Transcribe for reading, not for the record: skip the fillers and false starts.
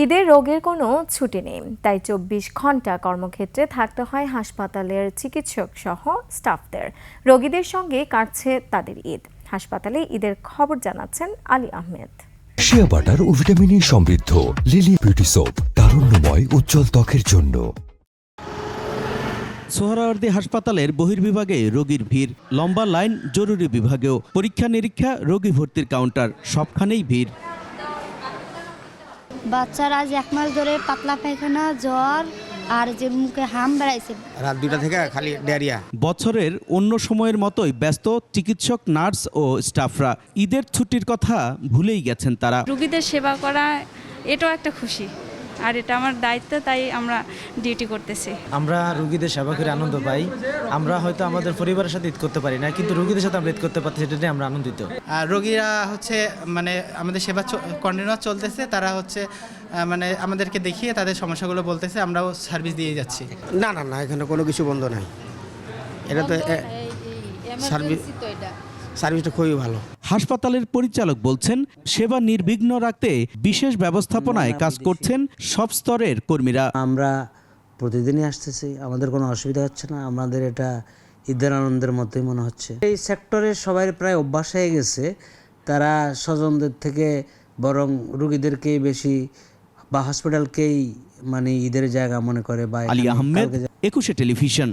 ঈদের রোগের কোনো ছুটি নেই, তাই ২৪ ঘন্টা কর্মক্ষেত্রে থাকতে হয় হাসপাতালের চিকিৎসক সহ স্টাফদের। রোগীদের সঙ্গে কাটছে তাদের ঈদ। হাসপাতালে ঈদের খবর জানাচ্ছেন আলী আহমেদ। শিয়া বাটার ও ভিটামিন ই সমৃদ্ধ লিলি বিউটি সোপ, তারুণ্যময় উজ্জ্বল ত্বকের জন্য। সোহরাওয়ার্দী হাসপাতালের বহির্বিভাগে রোগীর ভিড়, লম্বা লাইন জরুরি বিভাগেও, পরীক্ষা নিরীক্ষা, রোগী ভর্তির কাউন্টার, সবখানেই ভিড়। বাচ্চারা আজ 1 মাস ধরে পাতলা পায়খানা, জ্বর আর যে মুখে হাম বেড়াইছে। রাত 2টা থেকে খালি ডায়রিয়া। বছরের অন্য সময়ের মতোই ব্যস্ত চিকিৎসক, নার্স ও স্টাফরা। ঈদের ছুটির কথা ভুলেই গেছেন তারা। রোগীদের সেবা করা এটাও একটা খুশি, আর এটা আমার দায়িত্ব, তাই আমরা ডিউটি করতেছি। আমরা রোগীদের সেবা করে আনন্দ পাই। আমরা হয়তো আমাদের পরিবারের সাথে ঈদ করতে পারি না, কিন্তু রোগীদের সাথে আমরা ঈদ করতে পারছি, সেটা নিয়ে আমরা আনন্দিত। আর রোগীরা মানে আমাদের সেবা কন্টিনিউয়াস চলতেছে। তারা মানে আমাদেরকে দেখিয়ে তাদের সমস্যাগুলো বলতেছে, আমরাও সার্ভিস দিয়ে যাচ্ছি। না না না, এখানে কোনো কিছু বন্ধ নাই। এটা তো সার্ভিসটা খুবই ভালো। হাসপাতালের পরিচালক বলছেন, সেবা নির্বিঘ্ন রাখতে বিশেষ ব্যবস্থাপনায় কাজ করছেন সব স্তরের কর্মীরা। আমরা প্রতিদিনই আসতেছি, আমাদের কোনো অসুবিধা হচ্ছে না। আমাদের এটা ঈদের আনন্দের মতোই মনে হচ্ছে। এই সেক্টরে সবাই প্রায় অভ্যাস হয়ে গেছে, তারা স্বজনদের থেকে বরং রোগীদেরকেই বেশি বা হসপিটালকেই মানে ঈদের জায়গা মনে করে। আলী আহমেদ, 21 টেলিভিশন।